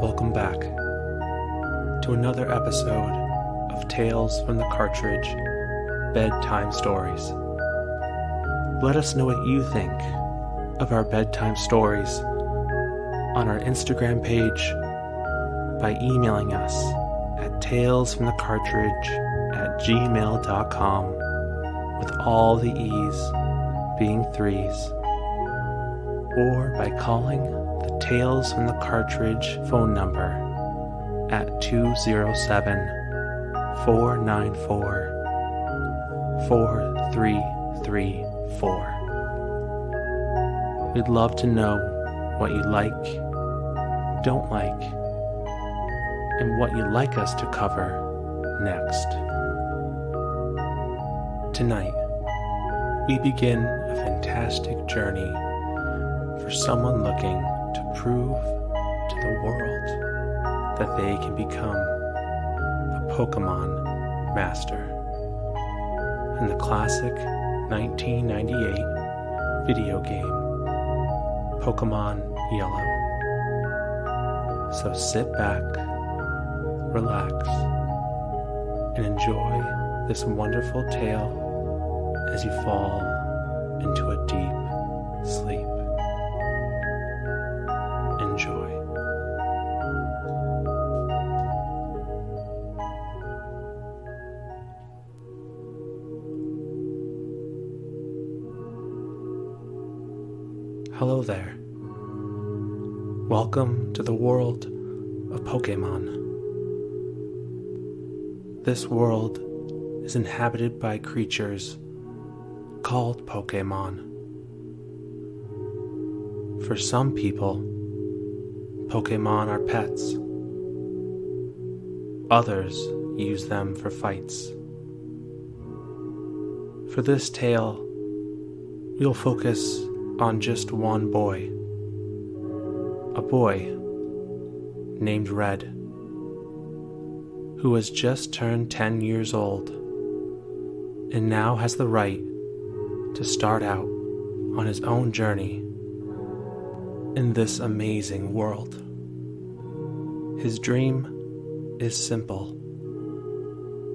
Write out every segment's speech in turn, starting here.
Welcome back to another episode of Tales from the Cartridge Bedtime Stories. Let us know what you think of our bedtime stories on our Instagram page by emailing us at talesfromthecartridge@gmail.com with all the E's being threes, or by calling the Tales from the Cartridge phone number at 207-494-4334. We'd love to know what you like, don't like, and what you'd like us to cover next. Tonight, we begin a fantastic journey for someone looking to prove to the world that they can become a Pokémon Master in the classic 1998 video game, Pokémon Yellow. So sit back, relax, and enjoy this wonderful tale as you fall into a deep sleep. Enjoy. Hello there. Welcome to the world of Pokémon. This world is inhabited by creatures called Pokémon. For some people, Pokémon are pets. Others use them for fights. For this tale, we'll focus on just one boy. A boy named Red, who has just turned 10 years old and now has the right to start out on his own journey in this amazing world. His dream is simple: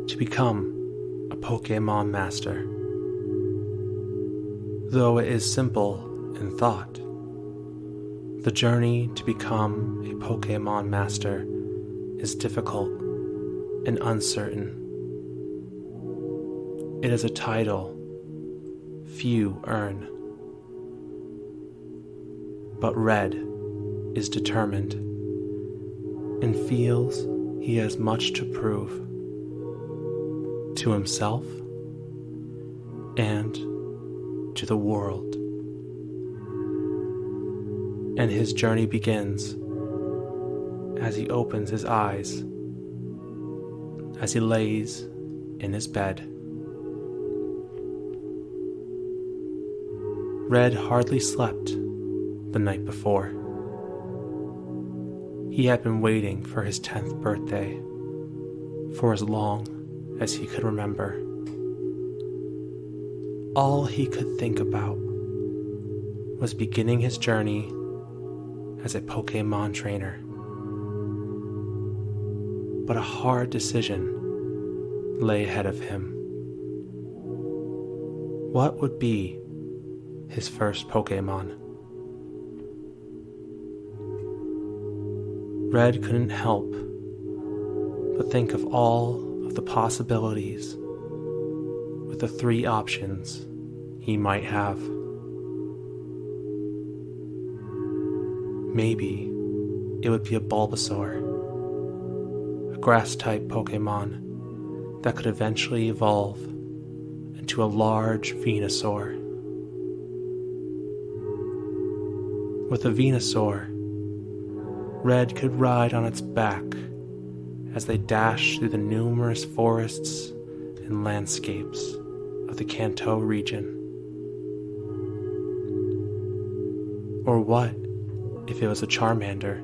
to become a Pokémon Master. Though it is simple in thought, the journey to become a Pokémon Master is difficult and uncertain. It is a title few earn. But Red is determined and feels he has much to prove to himself and to the world. And his journey begins as he opens his eyes, as he lays in his bed. Red hardly slept the night before. He had been waiting for his 10th birthday for as long as he could remember. All he could think about was beginning his journey as a Pokémon trainer. But a hard decision lay ahead of him. What would be his first Pokémon? Red couldn't help but think of all of the possibilities with the 3 options he might have. Maybe it would be a Bulbasaur, a grass-type Pokémon that could eventually evolve into a large Venusaur. With a Venusaur, Red could ride on its back as they dashed through the numerous forests and landscapes of the Kanto region. Or what if it was a Charmander?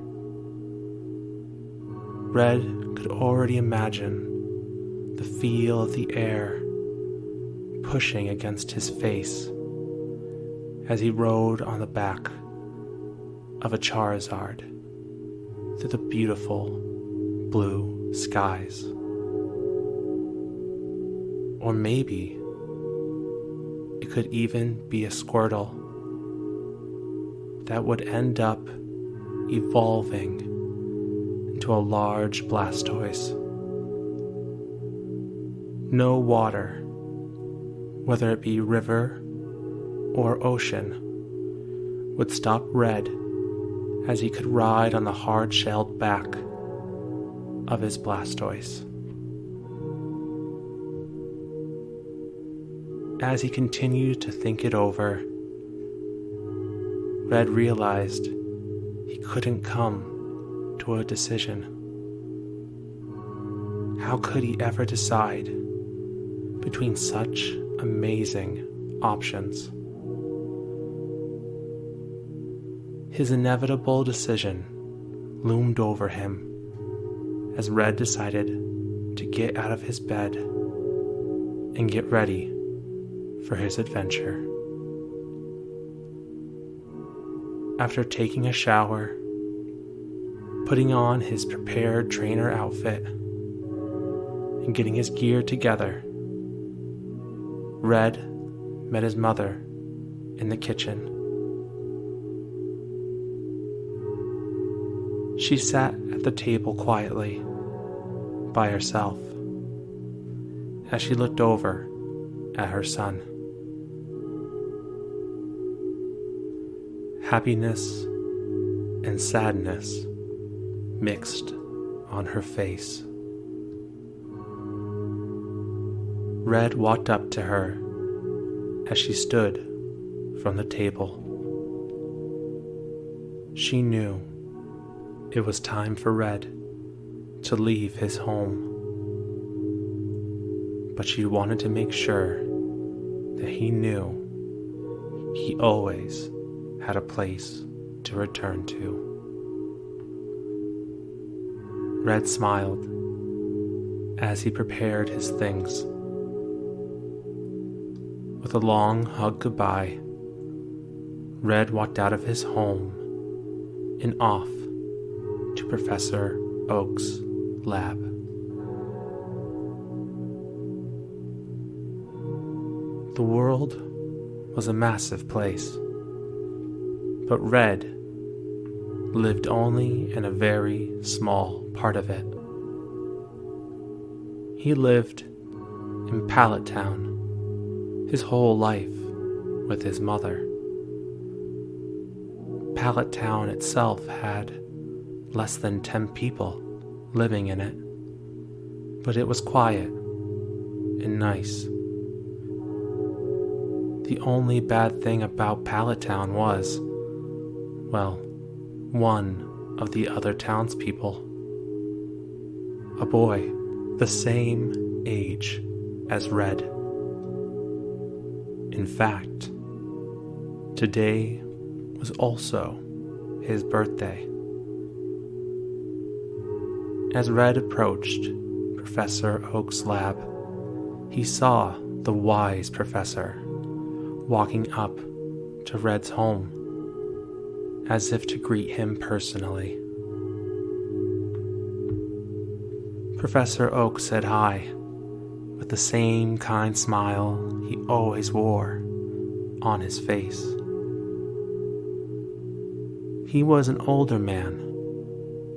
Red could already imagine the feel of the air pushing against his face as he rode on the back of a Charizard through the beautiful blue skies. Or maybe it could even be a Squirtle that would end up evolving into a large Blastoise. No water, whether it be river or ocean, would stop Red as he could ride on the hard-shelled back of his Blastoise. As he continued to think it over, Red realized he couldn't come to a decision. How could he ever decide between such amazing options? His inevitable decision loomed over him as Red decided to get out of his bed and get ready for his adventure. After taking a shower, putting on his prepared trainer outfit, and getting his gear together, Red met his mother in the kitchen. She sat at the table quietly, by herself, as she looked over at her son. Happiness and sadness mixed on her face. Red walked up to her as she stood from the table. She knew it was time for Red to leave his home, but she wanted to make sure that he knew he always had a place to return to. Red smiled as he prepared his things. With a long hug goodbye, Red walked out of his home and off to Professor Oak's lab. The world was a massive place, but Red lived only in a very small part of it. He lived in Pallet Town his whole life with his mother. Pallet Town itself had less than 10 people living in it, but it was quiet and nice. The only bad thing about Pallet Town was, well, one of the other townspeople, a boy the same age as Red. In fact, today was also his birthday. As Red approached Professor Oak's lab, he saw the wise professor walking up to Red's home as if to greet him personally. Professor Oak said hi with the same kind smile he always wore on his face. He was an older man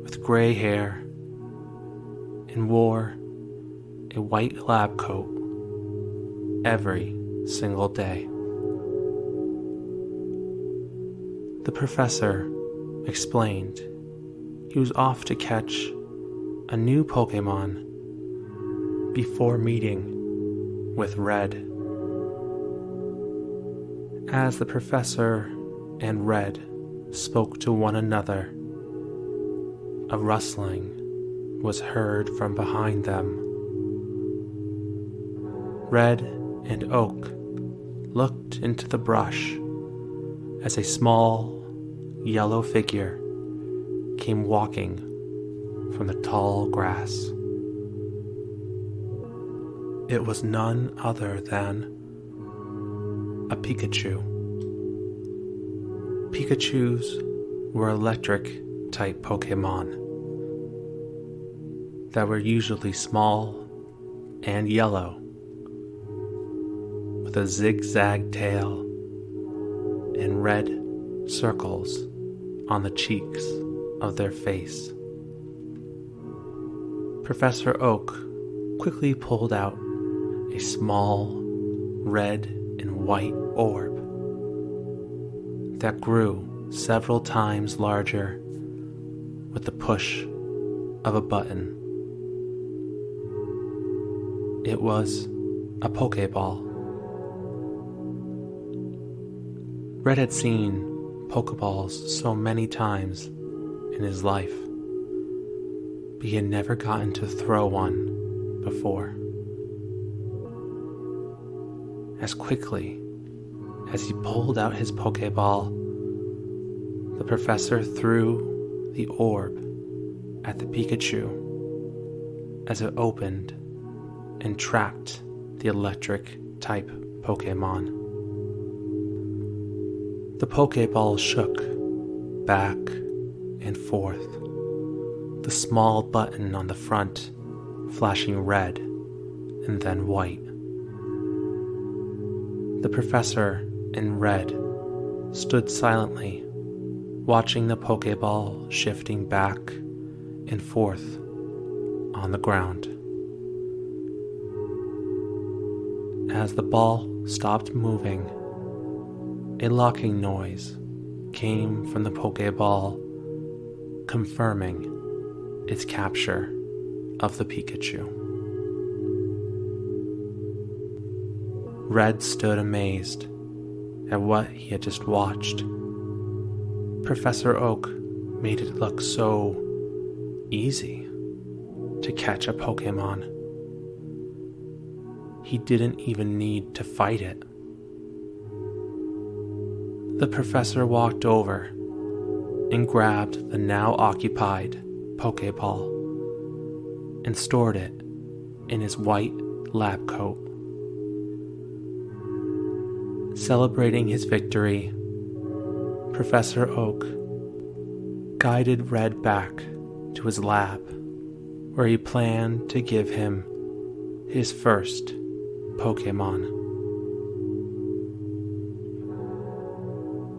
with gray hair and wore a white lab coat every single day. The professor explained he was off to catch a new Pokémon before meeting with Red. As the professor and Red spoke to one another, a rustling was heard from behind them. Red and Oak looked into the brush as a small yellow figure came walking from the tall grass. It was none other than a Pikachu. Pikachus were electric-type Pokémon, that were usually small and yellow, with a zigzag tail and red circles on the cheeks of their face. Professor Oak quickly pulled out a small red and white orb that grew several times larger with the push of a button. It was a Pokeball. Red had seen Pokeballs so many times in his life, but he had never gotten to throw one before. As quickly as he pulled out his Pokeball, the professor threw the orb at the Pikachu as it opened and trapped the electric-type Pokemon. The Pokeball shook back and forth, the small button on the front flashing red and then white. The professor and Red stood silently, watching the Pokeball shifting back and forth on the ground. As the ball stopped moving, a locking noise came from the Pokeball, confirming its capture of the Pikachu. Red stood amazed at what he had just watched. Professor Oak made it look so easy to catch a Pokemon. He didn't even need to fight it. The professor walked over and grabbed the now occupied Pokeball and stored it in his white lab coat. Celebrating his victory, Professor Oak guided Red back to his lab, where he planned to give him his first Pokemon.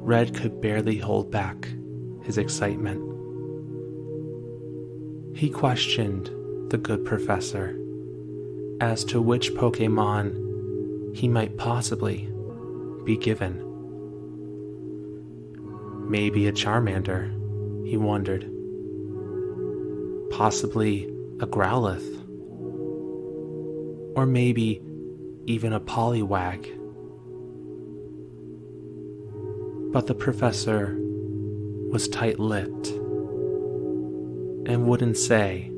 Red could barely hold back his excitement. He questioned the good professor as to which Pokemon he might possibly be given. Maybe a Charmander, he wondered. Possibly a Growlithe. Or maybe even a Poliwag. But the professor was tight-lipped and wouldn't say,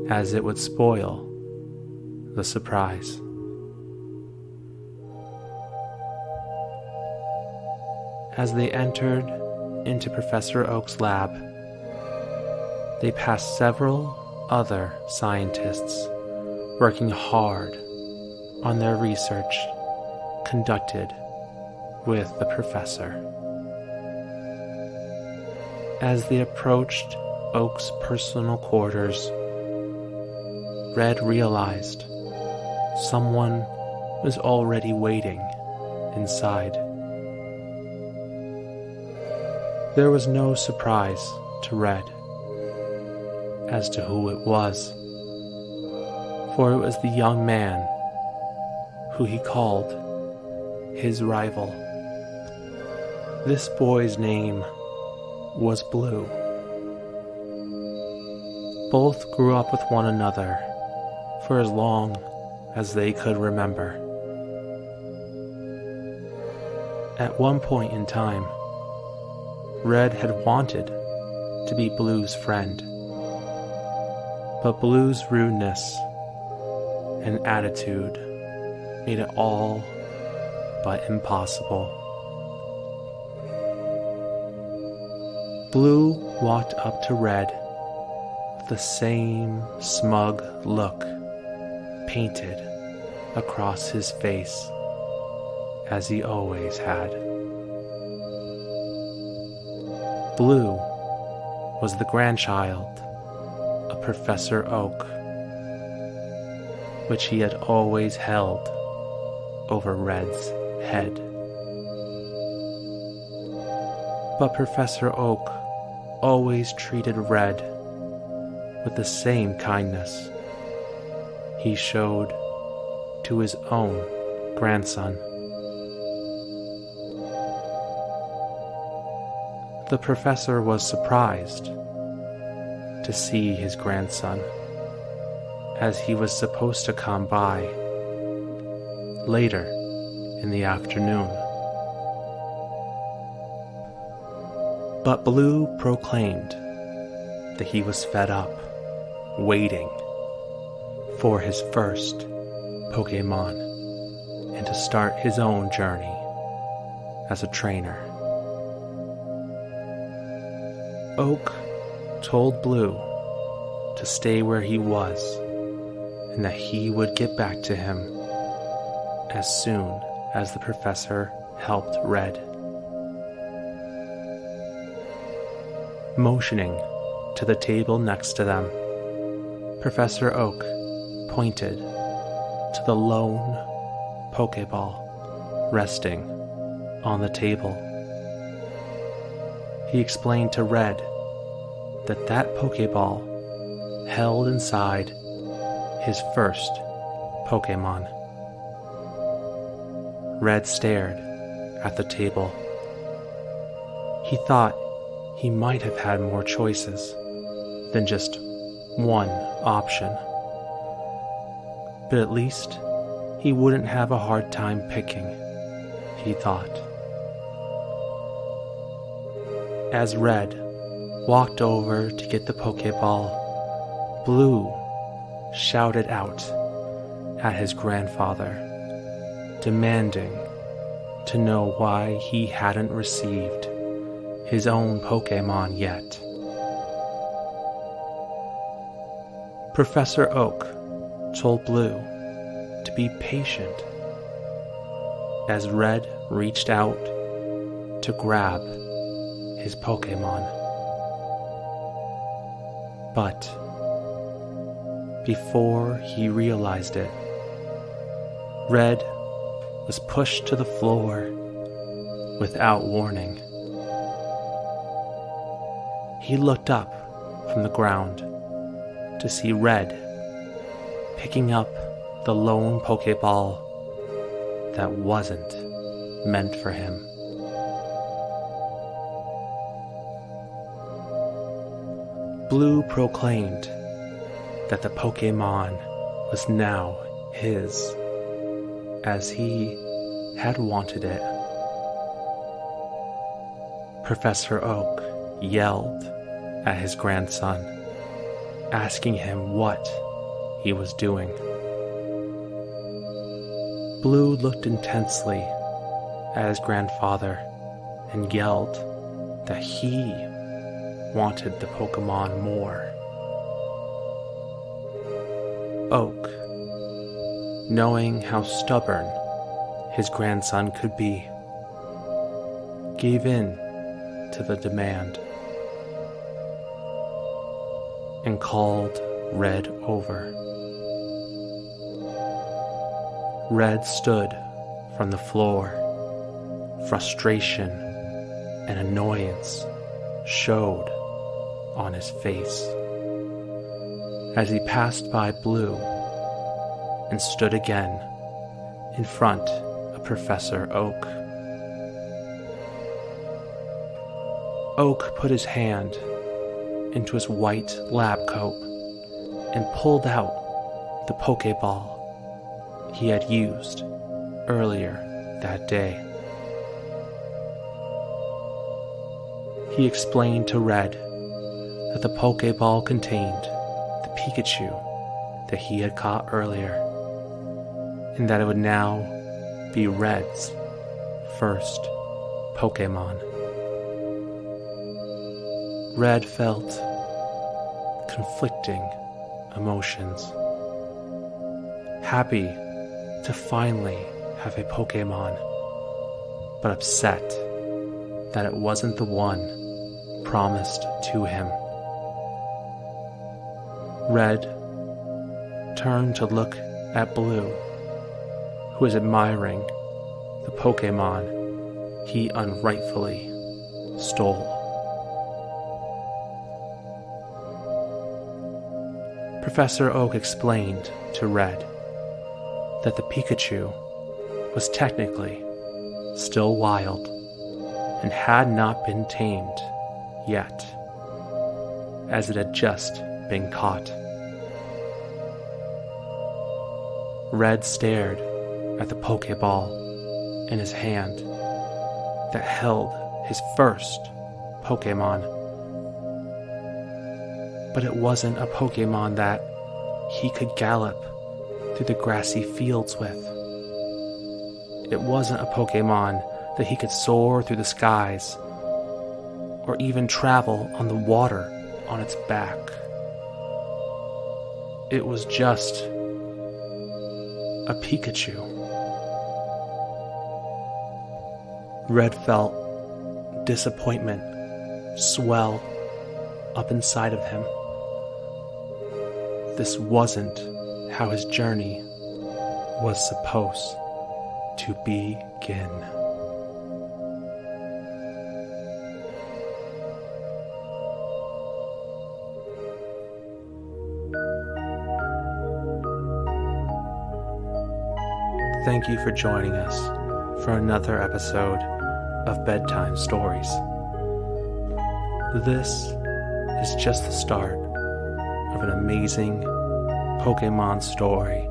as it would spoil the surprise. As they entered into Professor Oak's lab, they passed several other scientists working hard on their research conducted with the professor. As they approached Oak's personal quarters, Red realized someone was already waiting inside. There was no surprise to Red as to who it was, for it was the young man who he called his rival. This boy's name was Blue. Both grew up with one another for as long as they could remember. At one point in time, Red had wanted to be Blue's friend, but Blue's rudeness and attitude made it all but impossible. Blue walked up to Red with the same smug look painted across his face as he always had. Blue was the grandchild of Professor Oak, which he had always held over Red's head. But Professor Oak always treated Red with the same kindness he showed to his own grandson. The professor was surprised to see his grandson, as he was supposed to come by later in the afternoon. But Blue proclaimed that he was fed up waiting for his first Pokémon and to start his own journey as a trainer. Oak told Blue to stay where he was and that he would get back to him as soon as the professor helped Red. Motioning to the table next to them, Professor Oak pointed to the lone Pokeball resting on the table. He explained to Red that that Pokeball held inside his first Pokémon. Red stared at the table. He thought he might have had more choices than just one option. But at least he wouldn't have a hard time picking, he thought. As Red walked over to get the Pokeball, Blue shouted out at his grandfather, demanding to know why he hadn't received his own Pokémon yet. Professor Oak told Blue to be patient as Red reached out to grab his Pokémon. But before he realized it, Red was pushed to the floor without warning. He looked up from the ground to see Red picking up the lone Pokeball that wasn't meant for him. Blue proclaimed that the Pokémon was now his, as he had wanted it. Professor Oak yelled at his grandson, asking him what he was doing. Blue looked intensely at his grandfather and yelled that he wanted the Pokémon more. Oak, knowing how stubborn his grandson could be, gave in to the demand and called Red over. Red stood from the floor. Frustration and annoyance showed on his face as he passed by Blue and stood again in front of Professor Oak. Oak put his hand into his white lab coat and pulled out the Pokeball he had used earlier that day. He explained to Red that the Pokeball contained the Pikachu that he had caught earlier, and that it would now be Red's first Pokémon. Red felt conflicting emotions. Happy to finally have a Pokémon, but upset that it wasn't the one promised to him. Red turned to look at Blue, who was admiring the Pokémon he unrightfully stole. Professor Oak explained to Red that the Pikachu was technically still wild and had not been tamed yet, as it had just been caught. Red stared at the Pokeball in his hand that held his first Pokémon. But it wasn't a Pokémon that he could gallop through the grassy fields with. It wasn't a Pokémon that he could soar through the skies or even travel on the water on its back. It was just a Pikachu. Red felt disappointment swell up inside of him. This wasn't how his journey was supposed to begin. Thank you for joining us for another episode of Bedtime Stories. This is just the start of an amazing Pokémon story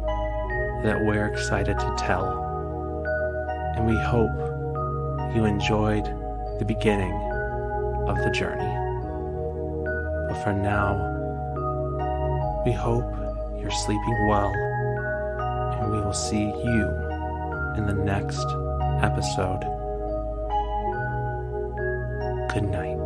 that we're excited to tell. And we hope you enjoyed the beginning of the journey. But for now, we hope you're sleeping well, and we will see you in the next episode. Good night.